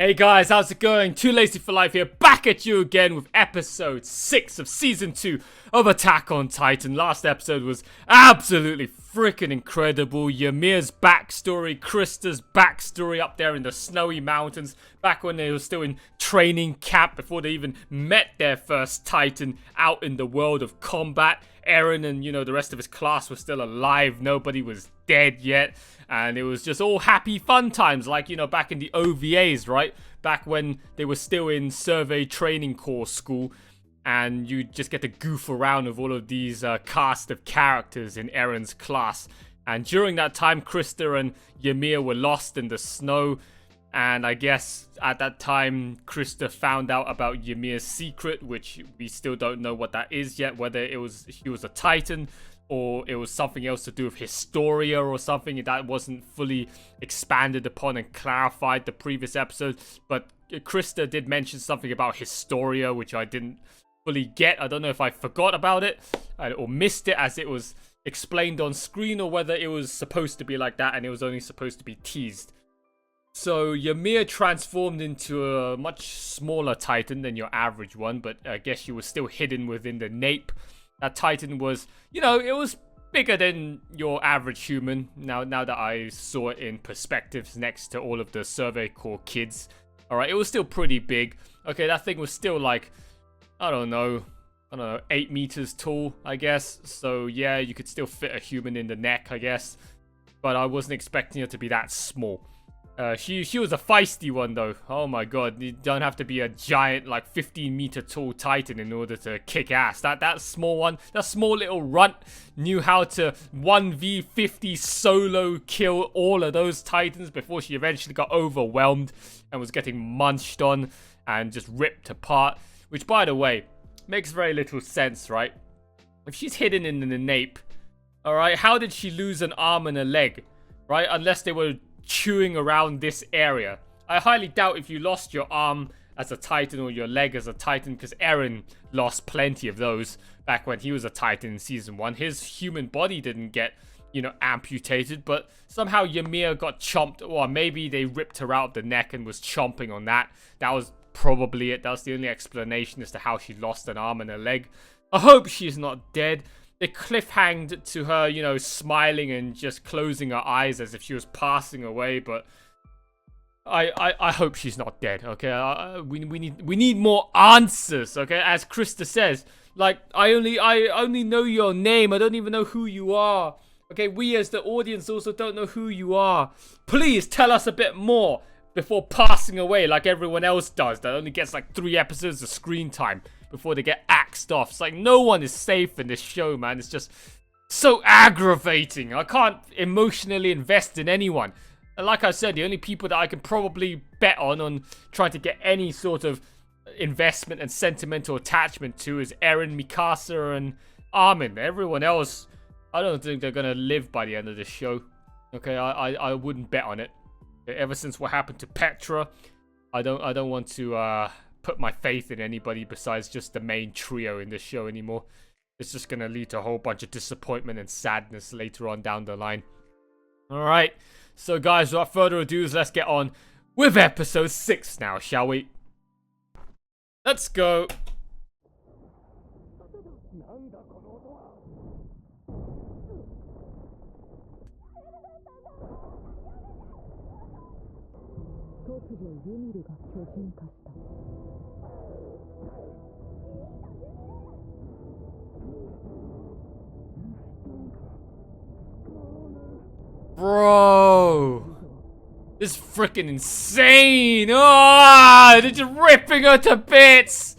Hey guys, how's it going? Too Lazy for Life here, back at you again with episode 6 of season 2 of Attack on Titan. Last episode was absolutely freaking incredible. Ymir's backstory, Krista's backstory up there in the snowy mountains, back when they were still in training camp before they even met their first Titan out in the world of combat. Eren and, the rest of his class were still alive. Nobody was dead yet. And it was just all happy fun times, like, back in the OVAs, right? Back when they were still in survey training corps school. And you just get to goof around with all of these cast of characters in Eren's class. And during that time, Krista and Ymir were lost in the snow. And I guess at that time, Krista found out about Ymir's secret, which we still don't know what that is yet. Whether she was a Titan, or it was something else to do with Historia or something that wasn't fully expanded upon and clarified the previous episode. But Krista did mention something about Historia, which I didn't fully get. I don't know if I forgot about it or missed it as it was explained on screen, or whether it was supposed to be like that and it was only supposed to be teased. So Ymir transformed into a much smaller Titan than your average one, but I guess she was still hidden within the nape. That Titan was, it was bigger than your average human. Now that I saw it in perspectives next to all of the Survey Corps kids. Alright, it was still pretty big. Okay, that thing was still like, I don't know, 8 meters tall, I guess. So yeah, you could still fit a human in the neck, I guess. But I wasn't expecting her to be that small. She was a feisty one though. Oh my god, you don't have to be a giant, like 15-meter tall Titan in order to kick ass. That small one, that small little runt knew how to 1v50 solo kill all of those Titans before she eventually got overwhelmed and was getting munched on and just ripped apart. Which, by the way, makes very little sense, right? If she's hidden in the nape, alright, how did she lose an arm and a leg, right? Unless they were chewing around this area. I highly doubt if you lost your arm as a Titan or your leg as a Titan, because Eren lost plenty of those back when he was a Titan in season 1. His human body didn't get, amputated, but somehow Ymir got chomped, or maybe they ripped her out of the neck and was chomping on that. That was probably it. That was the only explanation as to how she lost an arm and a leg. I hope she's not dead. They cliffhanged to her, smiling and just closing her eyes as if she was passing away. But I hope she's not dead. Okay, we need more answers. Okay, as Krista says, like I only know your name. I don't even know who you are. Okay, we as the audience also don't know who you are. Please tell us a bit more before passing away, like everyone else does. That only gets like 3 episodes of screen time before they get axed off. It's like no one is safe in this show, man. It's just so aggravating. I can't emotionally invest in anyone. And like I said, the only people that I can probably bet on trying to get any sort of investment and sentimental attachment to is Eren, Mikasa, and Armin. Everyone else, I don't think they're gonna live by the end of this show. Okay, I wouldn't bet on it. Ever since what happened to Petra, I don't want to put my faith in anybody besides just the main trio in this show anymore. It's just gonna lead to a whole bunch of disappointment and sadness later on down the line. Alright, so guys, without further ado, let's get on with episode 6 now, shall we? Let's go. Bro, this is freaking insane. Oh, they're just ripping her to bits.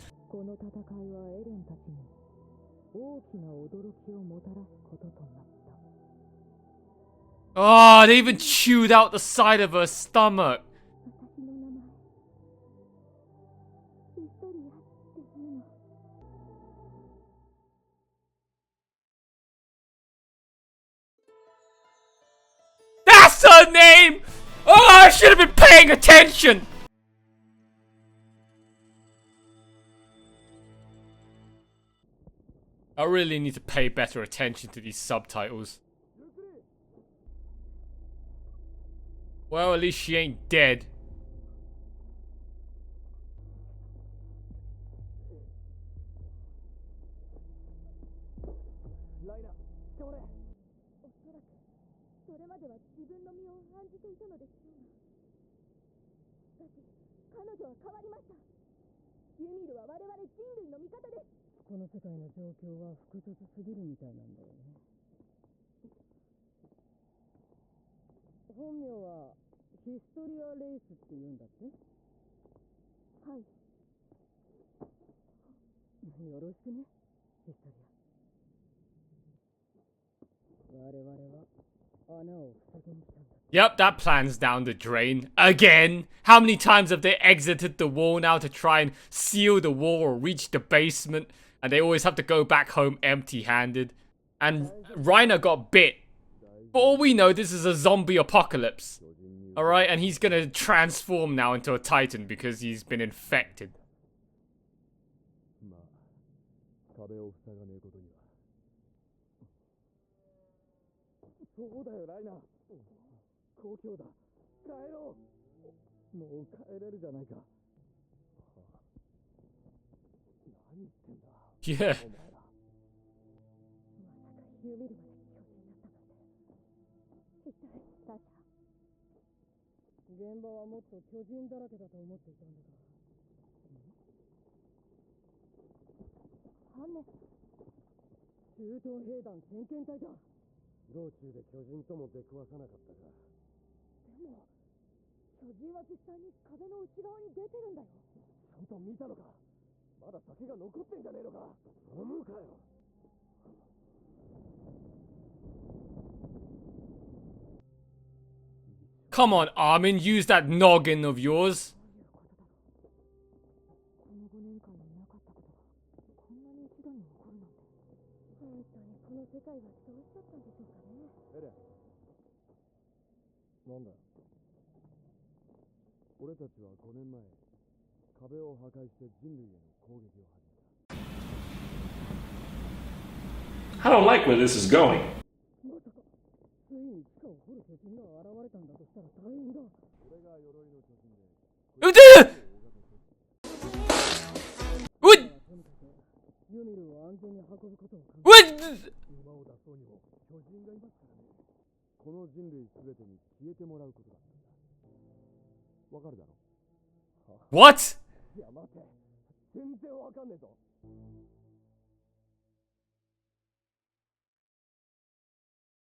Oh, they even chewed out the side of her stomach. That's her name! Oh, I should have been paying attention! I really need to pay better attention to these subtitles. Well, at least she ain't dead. 感じていたのでしょうが。しかし、彼女は変わりました。ユミルは我々人類の味方です。この世界の状況は複雑すぎるみたいなんだよね。本名はヒストリア・レイスって言うんだって？はい。よろしくね、ヒストリア。我々は穴を塞ぎに来たんだ。Yep, that plan's down the drain. Again! How many times have they exited the wall now to try and seal the wall or reach the basement? And they always have to go back home empty-handed. And Reiner got bit. For all we know, this is a zombie apocalypse. Alright, and he's gonna transform now into a titan because he's been infected. そうだよ、ライナー。故郷だ。帰ろう。もう帰れるじゃないか。何言ってんだ。Yeah. お前ら。まさかユミルまで巨人だったなんて。一体、サシャ。現場はもっと巨人だらけだと思っていたんだが。ハンネ。中東兵団先遣隊だ。道中で巨人とも出くわさなかったか。でも、巨人は実際に壁の内側に出てるんだよ。ちゃんと見たのか。まだ酒が残ってんじゃねえのか。飲むかよ。Come on, Armin, use that noggin of yours. この5年間になかったことがこんなに一度に起こるなんて。本当にこの世界はどうしちゃったんでしょうかね。エレン。なんだ。俺たちは5年前、壁を破壊して人類への攻撃を始めた。I don't like where this is going. まさか、ついに地下を掘る巨人が現れたんだとしたら大変だ。俺が鎧の巨人で。What? とにかく、ユミルを安全に運ぶことを考え What? 馬を出そうにも巨人がいますからね。この人類すべてに消えてもらうことだったんだ。わかるだろ。 What? いや待て。全然わかんねえぞ。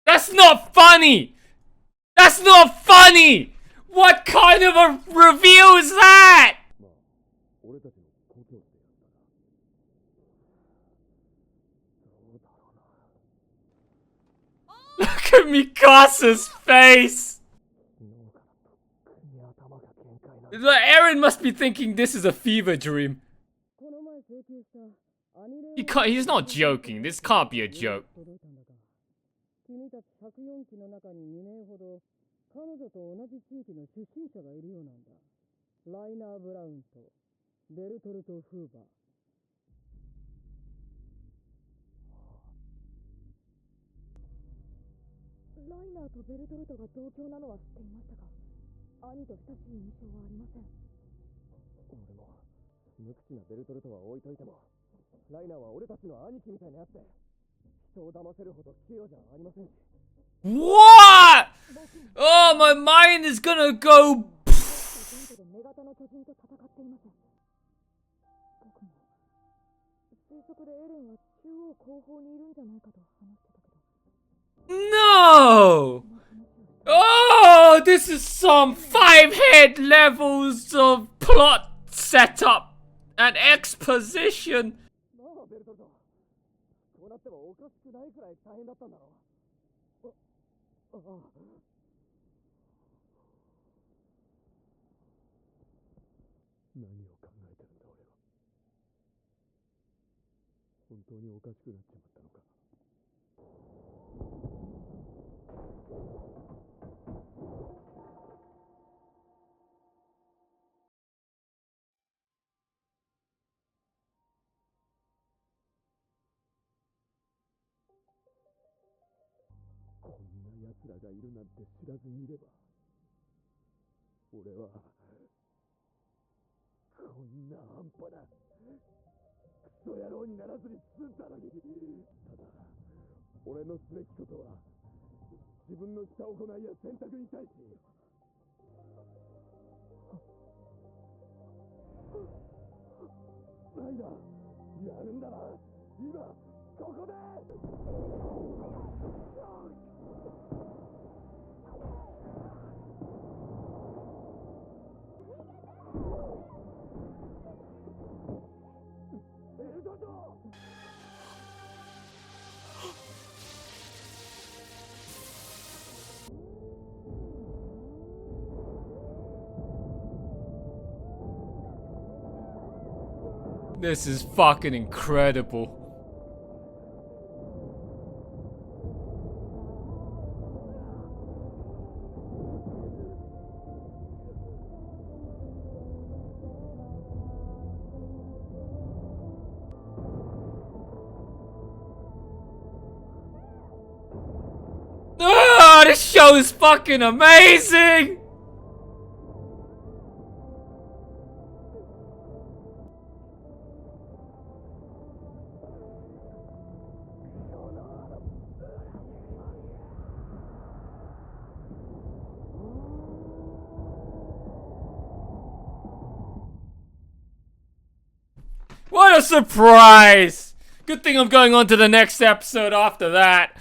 That's not funny! That's not funny! What kind of a reveal is that? まあ、俺たちの故郷ってやったら。どうだろうな。 Look at Mikasa's face! 脳からとっくに頭が限界なんだ。 Eren must be thinking this is a fever dream. この前請求したアニレ He's not joking. This can't be a joke. 届いたんだが、君たち104機の中に2名ほど彼女と同じ地域の出身者がいるようなんだ。ライナー・ブラウンとベルトルト・フーバー。ライナーとベルトルトが同居なのは知っていましたが、兄と親しい印象はありません。俺も無口なベルトルトは置いといても、ライナーは俺たちの兄貴みたいなやつで、人を騙せるほど器用じゃありませんし。 What? Oh, my mind is gonna go. 全土で女型の巨人と戦っています。僕も推測でエレンは中央後方にいるんじゃないかと話してたけど。 No! Oh, this is some 5-head levels of plot setup and exposition. なあベルトルト、こうなってもおかしくないくらい大変だったんだろう。ああ。何を考えてるんだ俺は。本当におかしくなっちまったのか。こんな奴らがいるなんて知らずにいれば、俺はこんな半端なクソ野郎にならずに済んだのに。ただ俺のすべきことは自分のした行いや選択に対しライダーやるんだな今ここでエルドト This is fucking incredible. Ah, this show is fucking amazing! What a surprise! Good thing I'm going on to the next episode after that.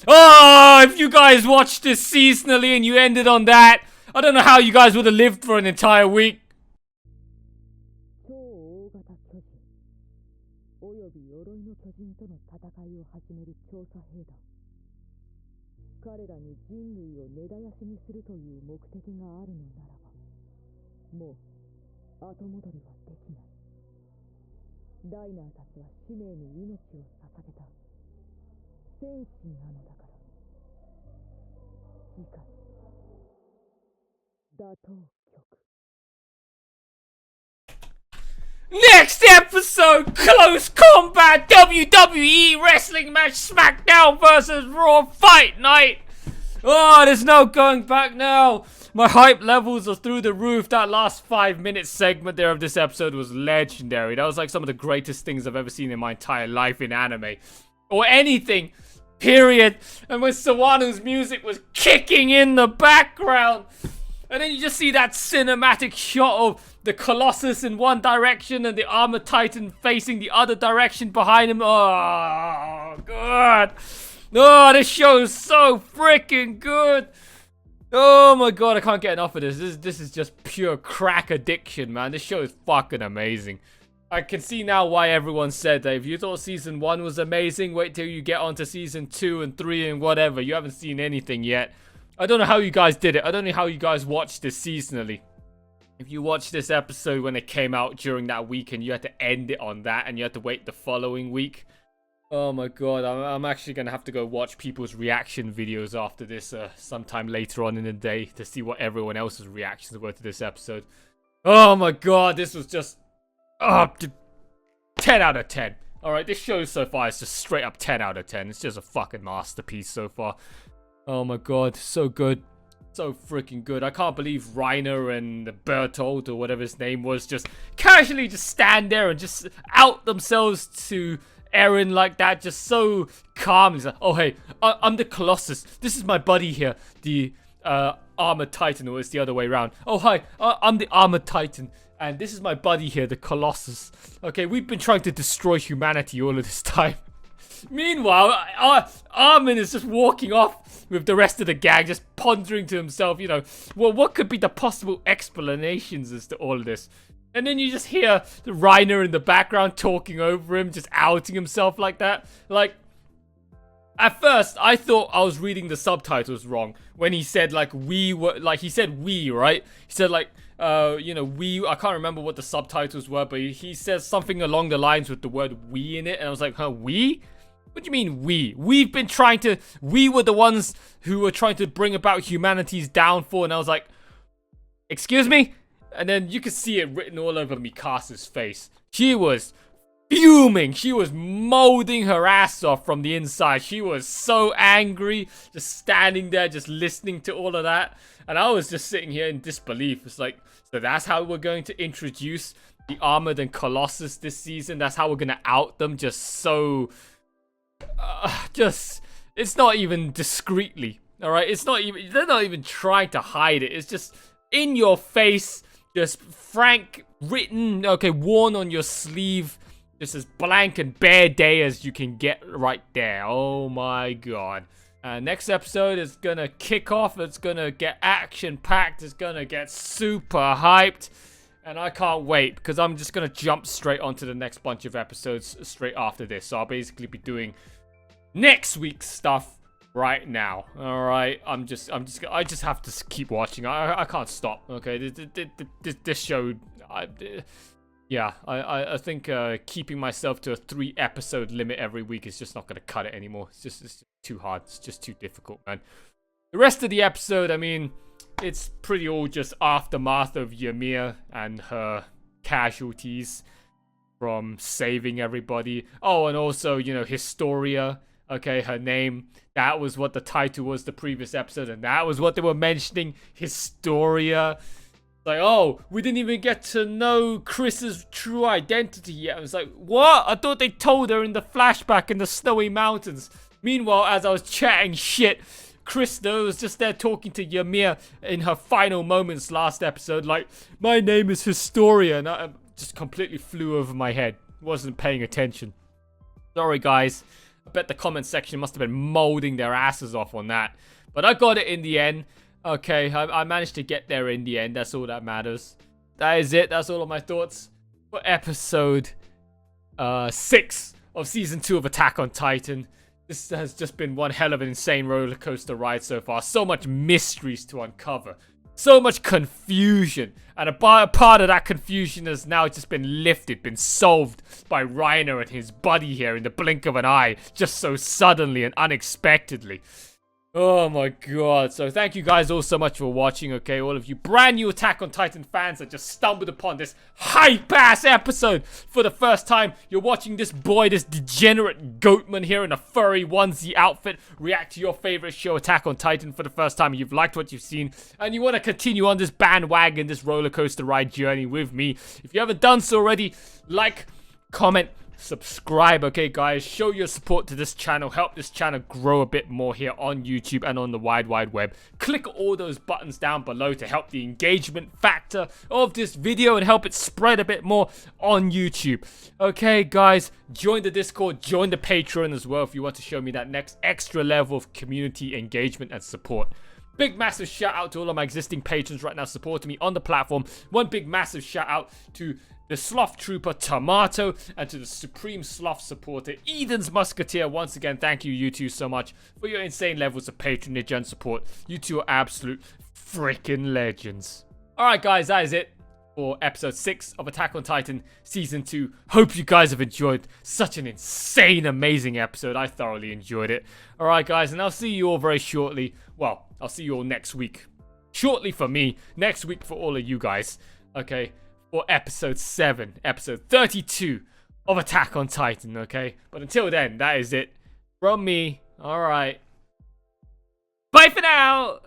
Oh, if you guys watched this seasonally and you ended on that, I don't know how you guys would have lived for an entire week. 超大型巨人および鎧の巨人との戦いを始める調査兵団。彼らに人類を根絶やしにするという目的があるのならば、もう後戻りはできない。ライナーたちは使命に命を捧げた戦士なのだから。次回打倒曲。 Next episode, close combat WWE wrestling match, SmackDown versus Raw Fight Night. Oh, there's no going back now. My hype levels are through the roof. That last 5-minute segment there of this episode was legendary. That was like some of the greatest things I've ever seen in my entire life in anime. Or anything, period. And when Sawano's music was kicking in the background. And then you just see that cinematic shot of the Colossus in one direction and the Armored Titan facing the other direction behind him. Oh, God. Oh, this show is so freaking good. Oh my god, I can't get enough of this. This is just pure crack addiction, man. This show is fucking amazing. I can see now why everyone said that if you thought season 1 was amazing, wait till you get onto season 2 and 3 and whatever. You haven't seen anything yet. I don't know how you guys did it. I don't know how you guys watched this seasonally. If you watched this episode when it came out during that week and you had to end it on that and you had to wait the following week. Oh my god, I'm actually going to have to go watch people's reaction videos after this sometime later on in the day to see what everyone else's reactions were to this episode. Oh my god, this was just 10 out of 10. Alright, this show so far is just straight up 10 out of 10. It's just a fucking masterpiece so far. Oh my god, so good. So freaking good. I can't believe Reiner and Bertolt or whatever his name was just casually just stand there and just out themselves to Eren like that, just so calm. He's like, oh hey, I'm the Colossus. This is my buddy here, the Armored Titan, or it's the other way around. Oh hi, I'm the Armored Titan, and this is my buddy here, the Colossus. Okay, we've been trying to destroy humanity all of this time. Meanwhile, Armin is just walking off with the rest of the gang, just pondering to himself, you know, well, what could be the possible explanations as to all of this? And then you just hear the Reiner in the background talking over him, just outing himself like that. Like, at first, I thought I was reading the subtitles wrong when he said, like, we were, like, he said we, right? He said, like, you know, we, I can't remember what the subtitles were, but he says something along the lines with the word we in it. And I was like, huh, we? What do you mean we? We've been trying to, we were the ones who were trying to bring about humanity's downfall. And I was like, excuse me? And then you could see it written all over Mikasa's face. She was fuming. She was molding her ass off from the inside. She was so angry, just standing there, just listening to all of that. And I was just sitting here in disbelief. It's like, so that's how we're going to introduce the Armored and Colossus this season? That's how we're going to out them just so... it's not even discreetly. All right, it's not even, they're not even trying to hide it. It's just in your face, just frank written, okay, worn on your sleeve, just as blank and bare day as you can get right there. Oh my god. Next episode is gonna kick off. It's gonna get action-packed. It's gonna get super hyped. And I can't wait, because I'm just gonna jump straight onto the next bunch of episodes straight after this. So I'll basically be doing next week's stuff right now. All right, I just have to keep watching. I can't stop. Okay, this show, I think keeping myself to a 3-episode limit every week is just not gonna cut it anymore. It's just too hard. It's just too difficult, man. The rest of the episode, I mean, it's pretty all just aftermath of Ymir and her casualties from saving everybody. Oh, and also, you know, Historia. Okay, her name. That was what the title was the previous episode, and that was what they were mentioning. Historia. Like, oh, we didn't even get to know Chris's true identity yet. I was like, what? I thought they told her in the flashback in the snowy mountains. Meanwhile, as I was chatting shit, Chris, though, was just there talking to Ymir in her final moments last episode. Like, my name is Historia, and I just completely flew over my head. Wasn't paying attention. Sorry, guys. I bet the comment section must have been molding their asses off on that. But I got it in the end. Okay, I managed to get there in the end. That's all that matters. That is it. That's all of my thoughts for episode 6 of season 2 of Attack on Titan. This has just been one hell of an insane roller coaster ride so far. So much mysteries to uncover. So much confusion. And a part of that confusion has now just been lifted, been solved by Reiner and his buddy here in the blink of an eye. Just so suddenly and unexpectedly. Oh my god. So thank you guys all so much for watching, okay? All of you brand new Attack on Titan fans that just stumbled upon this hype-ass episode for the first time. You're watching this boy, this degenerate goatman here in a furry onesie outfit react to your favorite show, Attack on Titan, for the first time. You've liked what you've seen, and you want to continue on this bandwagon, this roller coaster ride journey with me. If you haven't done so already, like, comment, subscribe, okay guys? Show your support to this channel. Help this channel grow a bit more here on YouTube and on the wide web. Click all those buttons down below to help the engagement factor of this video and help it spread a bit more on YouTube. Okay guys, join the Discord, join the Patreon as well if you want to show me that next extra level of community engagement and support. Big massive shout out to all of my existing patrons right now supporting me on the platform. One big massive shout out to the Sloth Trooper Tomato, and to the Supreme Sloth supporter Eden's Musketeer. Once again, thank you two so much for your insane levels of patronage and support. You two are absolute freaking legends. Alright guys, that is it for episode 6 of Attack on Titan season 2. Hope you guys have enjoyed such an insane, amazing episode. I thoroughly enjoyed it. Alright guys, and I'll see you all very shortly. Well, I'll see you all next week. Shortly for me, next week for all of you guys. Okay, for episode 7, episode 32 of Attack on Titan, okay? But until then, that is it from me. Alright. Bye for now!